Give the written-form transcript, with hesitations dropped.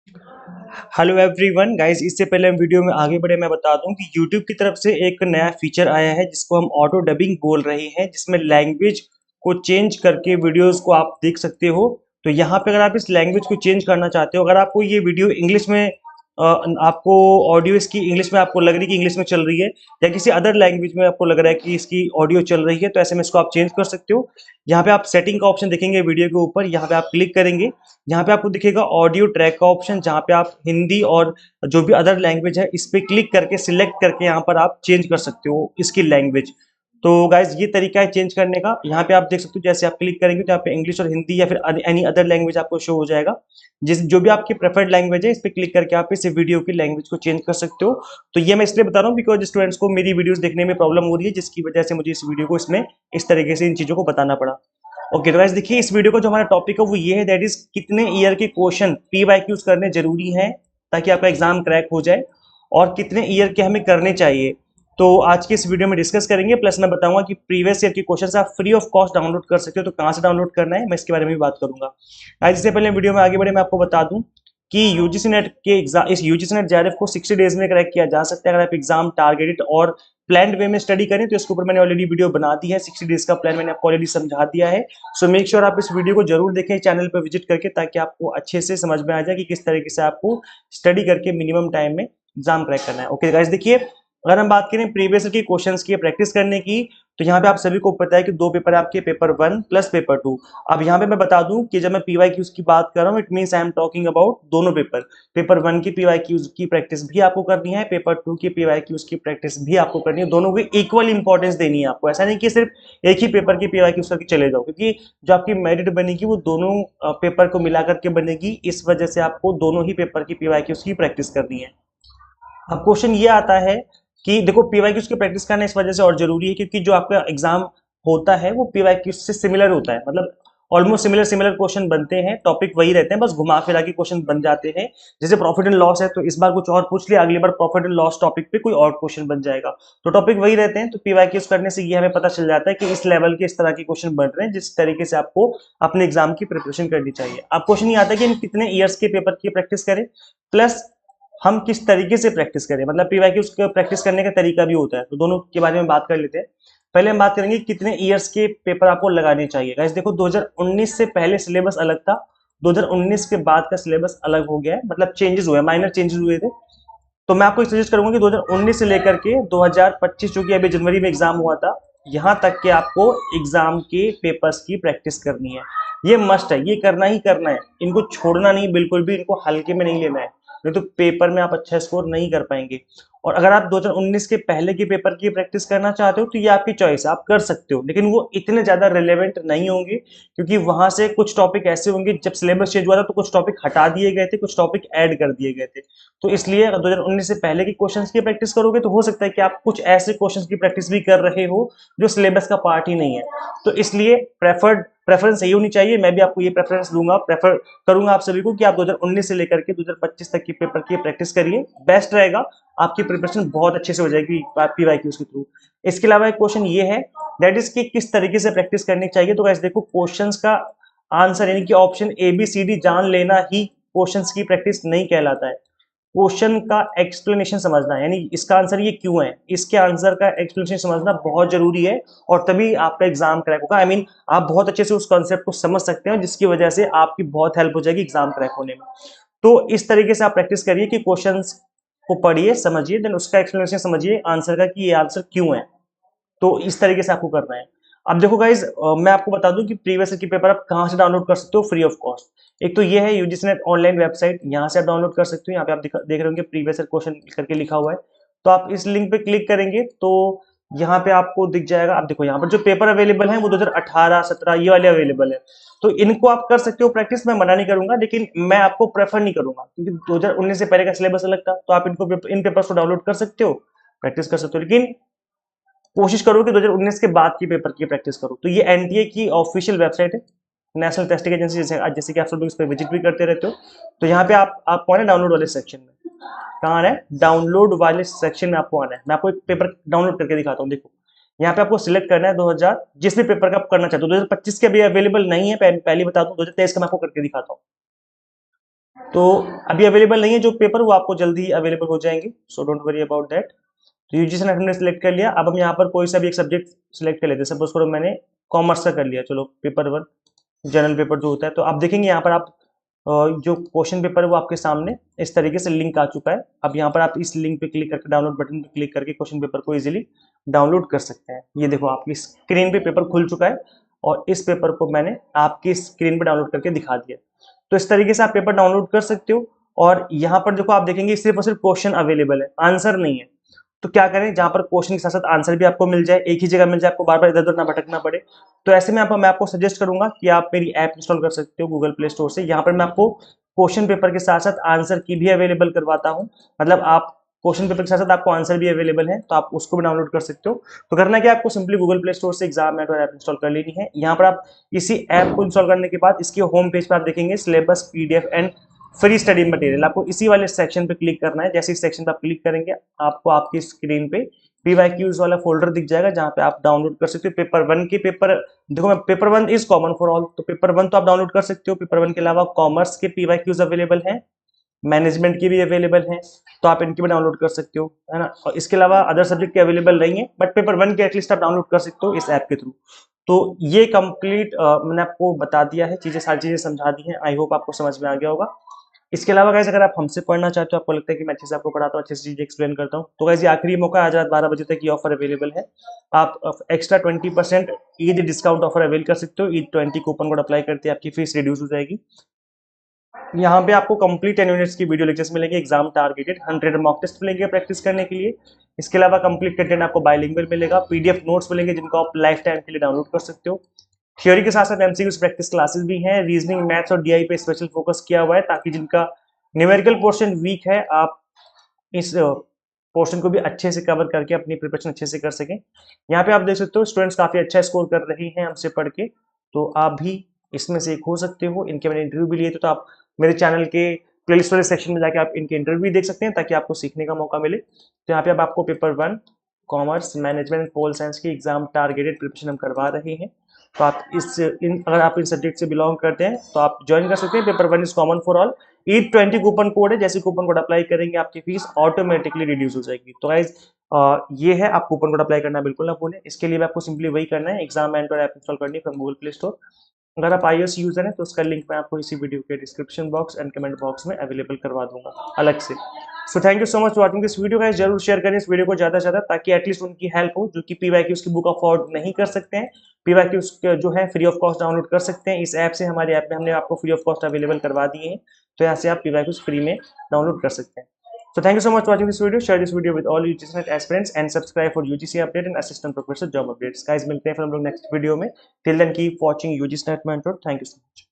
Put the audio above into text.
Hello everyone guys, इससे पहले हम वीडियो में आगे बढ़े मैं बता दूं कि YouTube की तरफ से एक नया फीचर आया है जिसको हम ऑटो डबिंग बोल रहे हैं, जिसमें लैंग्वेज को चेंज करके वीडियोस को आप देख सकते हो। तो यहाँ पे अगर आप इस लैंग्वेज को चेंज करना चाहते हो, अगर आपको ये वीडियो इंग्लिश में आपको ऑडियो इसकी इंग्लिश में आपको लग रही है कि इंग्लिश में चल रही है, या किसी अदर लैंग्वेज में आपको लग रहा है कि इसकी ऑडियो चल रही है, तो ऐसे में इसको आप चेंज कर सकते हो। यहाँ पे आप सेटिंग का ऑप्शन देखेंगे वीडियो के ऊपर, यहाँ पे आप क्लिक करेंगे। यहाँ पे आपको दिखेगा ऑडियो ट्रैक का ऑप्शन, जहाँ पे आप हिंदी और जो भी अदर लैंग्वेज है इस पे क्लिक करके सिलेक्ट करके यहाँ पर आप चेंज कर सकते हो इसकी लैंग्वेज। तो गाइज ये तरीका है चेंज करने का। यहाँ पे आप देख सकते हो, जैसे आप क्लिक करेंगे तो यहाँ पे इंग्लिश और हिंदी या फिर एनी अदर लैंग्वेज आपको शो हो जाएगा। जिस जो भी आपकी प्रेफर्ड लैंग्वेज है इस पे क्लिक करके आप इस वीडियो की लैंग्वेज को चेंज कर सकते हो। तो ये मैं इसलिए बता रहा हूँ बिकॉज स्टूडेंट्स को मेरी वीडियोस देखने में प्रॉब्लम हो रही है, जिसकी वजह से मुझे इस वीडियो को इसमें इस तरीके से इन चीजों को बताना पड़ा। ओके, तो गाइस देखिए, इस वीडियो का जो हमारा टॉपिक है वो ये है, दैट इज कितने ईयर के क्वेश्चन पी वाई क्यूज करने जरूरी हैं ताकि आपका एग्जाम क्रैक हो जाए, और कितने ईयर के हमें करने चाहिए। तो आज की इस वीडियो में डिस्कस करेंगे, प्लस मैं बताऊंगा कि प्रीवियस ईयर के क्वेश्चन आप फ्री ऑफ कॉस्ट डाउनलोड कर सकते हो। तो कहाँ से डाउनलोड करना है मैं इसके बारे में भी बात करूंगा। आज इससे पहले वीडियो में आगे बढ़े मैं आपको बता दूं कि यूजीसी नेट के एग्जाम, इस यूजीसी नेट जेआरएफ को 60 डेज में क्रैक किया जा सकता है अगर आप एग्जाम टारगेटेड और प्लान वे में स्टडी करें। तो इसके ऊपर मैंने ऑलरेडी वीडियो बना दी है, 60 डेज का प्लान मैंने आपको ऑलरेडी समझा दिया है। सो मेक श्योर आप इस वीडियो को जरूर देखें चैनल पर विजिट करके, ताकि आपको अच्छे से समझ में आ जाए कि किस तरीके से आपको स्टडी करके मिनिमम टाइम में एग्जाम क्रैक करना है। ओके गाइस देखिए, अगर हम बात करें प्रीवियस के क्वेश्चंस की प्रैक्टिस करने की, तो यहाँ पे आप सभी को पता है कि दो पेपर है आपके, पेपर 1 प्लस पेपर 2। अब यहाँ पे मैं बता दूं कि जब मैं पीवाई क्यूज की बात कर रहा हूँ, it means I am talking about दोनों पेपर। पेपर 1 की पीवाई क्यूज की प्रैक्टिस भी आपको करनी है, पेपर 2 की पीवाई क्यूज की प्रैक्टिस भी आपको करनी है। दोनों को इक्वल इंपॉर्टेंस देनी है आपको। ऐसा नहीं कि सिर्फ एक ही पेपर की पीवाई क्यूज करके चले जाओ, क्योंकि जो आपकी मेरिट बनेगी वो दोनों पेपर को मिला करके बनेगी। इस वजह से आपको दोनों ही पेपर की पीवाई क्यूज की प्रैक्टिस करनी है। अब क्वेश्चन ये आता है कि देखो, पीवाईक्यूज की प्रैक्टिस करना इस वजह से और जरूरी है क्योंकि जो आपका एग्जाम होता है वो पीवाईक्यूज से सिमिलर होता है, मतलब ऑलमोस्ट सिमिलर सिमिलर क्वेश्चन बनते हैं, टॉपिक वही रहते हैं, बस घुमा फिरा के क्वेश्चन बन जाते हैं। जैसे प्रॉफिट एंड लॉस है तो इस बार कुछ और पूछ लिया, अगली बार प्रॉफिट एंड लॉस टॉपिक पे कोई और क्वेश्चन बन जाएगा। तो टॉपिक वही रहते हैं। तो पीवाईक्यूज करने से ये हमें पता चल जाता है कि इस लेवल के इस तरह के क्वेश्चन बन रहे हैं, जिस तरीके से आपको अपने एग्जाम की प्रिपरेशन करनी चाहिए। अब क्वेश्चन ये आता है कि हम कितने ईयर्स के पेपर की प्रैक्टिस करें, प्लस हम किस तरीके से प्रैक्टिस करें, मतलब पीवाईक्यू उसका प्रैक्टिस करने का तरीका भी होता है। तो दोनों के बारे में बात कर लेते हैं। पहले हम बात करेंगे कितने इयर्स के पेपर आपको लगाने चाहिए। गाइस देखो, 2019 से पहले सिलेबस अलग था, 2019 के बाद का सिलेबस अलग हो गया है, मतलब चेंजेस हुए, माइनर चेंजेस हुए थे। तो मैं आपको सजेस्ट करूंगा कि 2019 से लेकर के 2025, जो कि अभी जनवरी में एग्जाम हुआ था, यहां तक के आपको एग्जाम के पेपर्स की प्रैक्टिस करनी है। ये मस्ट है, ये करना ही करना है, इनको छोड़ना नहीं, बिल्कुल भी इनको हल्के में नहीं लेना है, नहीं तो पेपर में आप अच्छा स्कोर नहीं कर पाएंगे। और अगर आप 2019 के पहले के पेपर की प्रैक्टिस करना चाहते हो तो ये आपकी चॉइस है, आप कर सकते हो, लेकिन वो इतने ज्यादा रिलेवेंट नहीं होंगे, क्योंकि वहां से कुछ टॉपिक ऐसे होंगे, जब सिलेबस चेंज हुआ था तो कुछ टॉपिक हटा दिए गए थे, कुछ टॉपिक ऐड कर दिए गए थे। तो इसलिए अगर 2019 से पहले के क्वेश्चंस की प्रैक्टिस करोगे तो हो सकता है कि आप कुछ ऐसे क्वेश्चंस की प्रैक्टिस भी कर रहे हो जो सिलेबस का पार्ट ही नहीं है। तो इसलिए प्रेफरेंस यही होनी चाहिए, मैं भी आपको ये प्रेफरेंस दूंगा, प्रेफर करूंगा आप सभी को कि आप 2019 से लेकर के 2025 तक की पेपर की प्रैक्टिस करिए, बेस्ट रहेगा। आपकी प्रिपरेशन बहुत अच्छे से हो जाएगी पीवाईक्यूज के थ्रू। इसके अलावा एक क्वेश्चन ये है, दैट इज कि किस तरीके से प्रैक्टिस करनी चाहिए। तो गाइस देखो, क्वेश्चंस का आंसर यानी कि option A B C D जान लेना ही क्वेश्चंस की प्रैक्टिस नहीं कहलाता है। क्वेश्चन का एक्सप्लेनेशन समझना, यानी इसका आंसर ये क्यों है, इसके आंसर का एक्सप्लेनेशन समझना बहुत जरूरी है, और तभी आपका एग्जाम क्रैक होगा। आई मीन आप बहुत अच्छे से उस कॉन्सेप्ट को समझ सकते हैं, जिसकी वजह से आपकी बहुत हेल्प हो जाएगी एग्जाम क्रैक होने में। तो इस तरीके से आप प्रैक्टिस करिए कि क्वेश्चंस को पढ़िए, समझिए, देन उसका एक्सप्लेनेशन समझिए आंसर का कि ये आंसर क्यों है। तो इस तरीके से आपको करना है। अब देखो गाइज, मैं आपको बता दूं कि प्रीवियस ईयर की पेपर आप कहां से डाउनलोड कर सकते हो फ्री ऑफ कॉस्ट। एक तो ये है यूजीसी नेट ऑनलाइन वेबसाइट, यहाँ से आप डाउनलोड कर सकते हो। यहाँ पे आप देख रहे होंगे प्रीवियस ईयर क्वेश्चन करके लिखा हुआ है। तो आप इस लिंक पे क्लिक करेंगे तो यहाँ पे आपको दिख जाएगा। आप देखो यहाँ पर जो पेपर अवेलेबल है वो 2018 17 ये वाले अवेलेबल है। तो इनको आप कर सकते हो प्रैक्टिस, मैं मना नहीं करूंगा, लेकिन मैं आपको प्रेफर नहीं करूंगा, क्योंकि 2019 से पहले का सिलेबस अलग था। तो आप इनको इन पेपर्स को डाउनलोड कर सकते हो, प्रैक्टिस कर सकते हो, लेकिन कोशिश करो कि 2019 के बाद की पेपर की प्रैक्टिस करो। तो ये एनटीए की ऑफिशियल वेबसाइट है, नेशनल टेस्टिंग एजेंसी, जैसे कि आप सब लोग इस पर विजिट भी करते रहते हो। तो यहाँ पे आपको आना है डाउनलोड वाले सेक्शन में। कहाँ आना है? डाउनलोड वाले सेक्शन में आपको आना है। मैं आपको एक पेपर डाउनलोड करके दिखाता हूँ। देखो, यहाँ पे आपको सिलेक्ट करना है 2000, जिस भी पेपर का आप करना चाहते हो। 2025 के अभी अवेलेबल नहीं है, पहले बता दूं, 2023 का मैं आपको करके दिखाता हूँ। तो अभी अवेलेबल नहीं है जो पेपर, वो आपको जल्दी ही अवेलेबल हो जाएंगे, so don't worry about that. तो यूजीसी नेट हमने सिलेक्ट कर लिया। अब हम यहाँ पर कोई सा भी एक सब्जेक्ट सिलेक्ट कर लेते हैं। सपोज करो मैंने कॉमर्स का कर लिया, चलो पेपर 1 जनरल पेपर जो होता है। तो आप देखेंगे यहाँ पर आप जो क्वेश्चन पेपर है वो आपके सामने इस तरीके से लिंक आ चुका है। अब यहाँ पर आप इस लिंक पे क्लिक करके, डाउनलोड बटन पे क्लिक करके क्वेश्चन पेपर को इजीली डाउनलोड कर सकते हैं। ये देखो आपकी स्क्रीन पे पेपर खुल चुका है और इस पेपर को मैंने आपकी स्क्रीन पे डाउनलोड करके दिखा दिया। तो इस तरीके से आप पेपर डाउनलोड कर सकते हो। और यहाँ पर देखो आप देखेंगे सिर्फ और सिर्फ क्वेश्चन अवेलेबल है, आंसर नहीं है। तो क्या करें, जहां पर क्वेश्चन के साथ साथ आंसर भी आपको मिल जाए, एक ही जगह मिल जाए, आपको बार बार इधर उधर ना भटकना पड़े। तो ऐसे में मैं आपको सजेस्ट करूंगा कि आप मेरी ऐप इंस्टॉल कर सकते हो गूगल प्ले स्टोर से। यहाँ पर मैं आपको क्वेश्चन पेपर के साथ साथ आंसर की भी अवेलेबल करवाता हूँ। मतलब आप क्वेश्चन पेपर के साथ साथ आपको आंसर भी अवेलेबल है, तो आप उसको भी डाउनलोड कर सकते हो। तो करना क्या, आपको सिंपली गूगल प्ले स्टोर से एग्जाम मैट और ऐप इंस्टॉल कर लेनी है। यहाँ पर आप इसी ऐप को इंस्टॉल करने के बाद इसके होम पेज पर आप देखेंगे syllabus, PDF and free study material. आपको इसी वाले सेक्शन पे क्लिक करना है। जैसे इस सेक्शन पे आप क्लिक करेंगे, आपको आपकी स्क्रीन पे पीवाईक्यूज वाला फोल्डर दिख जाएगा, जहां पे आप डाउनलोड कर सकते हो पेपर 1 के पेपर। देखो मैं paper 1 is common for all, तो पेपर 1 तो आप डाउनलोड कर सकते हो। पेपर 1 के अलावा कॉमर्स के पीवाईक्यूज अवेलेबल हैं, मैनेजमेंट के भी अवेलेबल हैं, तो आप इनके भी डाउनलोड कर सकते हो, है ना। और इसके अलावा अदर सब्जेक्ट के अवेलेबल नहीं है, बट पेपर 1 के एटलीस्ट आप डाउनलोड कर सकते हो इस ऐप के थ्रू। तो ये कंप्लीट मैंने आपको बता दिया है, चीजें सारी चीजें समझा दी हैं। आई होप आपको समझ में आ गया होगा। इसके अलावा गाइस अगर आप हमसे पढ़ना चाहते हो, आपको लगता है कि मैं अच्छे से आपको पढ़ाता हूँ, अच्छे से चीजें एक्सप्लेन करता हूँ, तो गाइस ये आखिरी मौका, आज रात 12 बजे तक ये ऑफर अवेलेबल है। आप extra 20% Eid discount offer avail कर सकते हो। ईद 20 कूपन कोड अप्लाई करते हैं, आपकी फीस रिड्यूस हो जाएगी। यहाँ पे आपको कंप्लीट 10 यूनिट्स की वीडियो लेक्चर्स मिलेंगे, एग्जाम टारगेटेड 100 मॉक टेस्ट मिलेंगे प्रैक्टिस करने के लिए। इसके अलावा कंप्लीट कंटेंट आपको बाइलिंगुअल मिलेगा, पीडीएफ नोट्स मिलेंगे जिनको आप लाइफ टाइम के लिए डाउनलोड कर सकते हो। थ्योरी के साथ साथ एमसीक्यूज प्रैक्टिस क्लासेस भी हैं, रीजनिंग, मैथ्स और डीआई पे स्पेशल फोकस किया हुआ है, ताकि जिनका न्यूमेरिकल पोर्शन वीक है, आप इस पोर्शन को भी अच्छे से कवर करके अपनी प्रिपरेशन अच्छे से कर सकें। यहाँ पे आप देख सकते हो स्टूडेंट्स काफी अच्छा स्कोर कर रहे हैं हमसे पढ़ के, तो आप भी इसमें से एक हो सकते हो। इनके मैंने इंटरव्यू भी लिए थे, तो आप मेरे चैनल के प्लेलिस्ट वाले सेक्शन में जाके आप इनके इंटरव्यू भी देख सकते हैं, ताकि आपको सीखने का मौका मिले। तो यहाँ पे अब आपको paper 1 commerce, management and pol science की एग्जाम टारगेटेड प्रिपरेशन हम करवा रहे हैं। तो आप अगर आप इन सब्जेक्ट से बिलोंग करते हैं तो आप ज्वाइन कर सकते हैं। Paper 1 is common for all. Eid 20 coupon code है, जैसे कूपन कोड अप्लाई करेंगे आपकी फीस ऑटोमेटिकली रिड्यूस हो जाएगी। तो गाइज ये है, आप कूपन कोड अप्लाई करना बिल्कुल ना भूलें। इसके लिए आपको सिंपली वही करना है, एग्जाम एंटर ऐप इंस्टॉल करनी है फ्रॉम गूगल प्ले स्टोर। अगर आप iOS यूजर हैं तो उसका लिंक मैं आपको इसी वीडियो के description box and comment box में अवेलेबल करवा दूंगा अलग से। So thank you so much for watching this video guys. जरूर शेयर करें इस वीडियो को ज्यादा से ज्यादा, ताकि एटलीस्ट उनकी हेल्प हो जो कि पीवाईक्यूज की बुक अफोर्ड नहीं कर सकते हैं। पीवाईक्यूज जो है फ्री ऑफ कॉस्ट डाउनलोड कर सकते हैं इस ऐप से। हमारे ऐप में हमने आपको फ्री ऑफ कॉस्ट अवेलेबल करवा दिए हैं, तो यहाँ से आप पीवाईक्यूज फ्री में डाउनलोड कर सकते हैं। So thank you so much for watching this video. Share this video with all UGC aspirants and subscribe for UGC update and assistant professor job updates. Guys, मिलते हैं फिर हम लोग नेक्स्ट वीडियो में। Till then keep watching UGC Mentor. Thank you so much.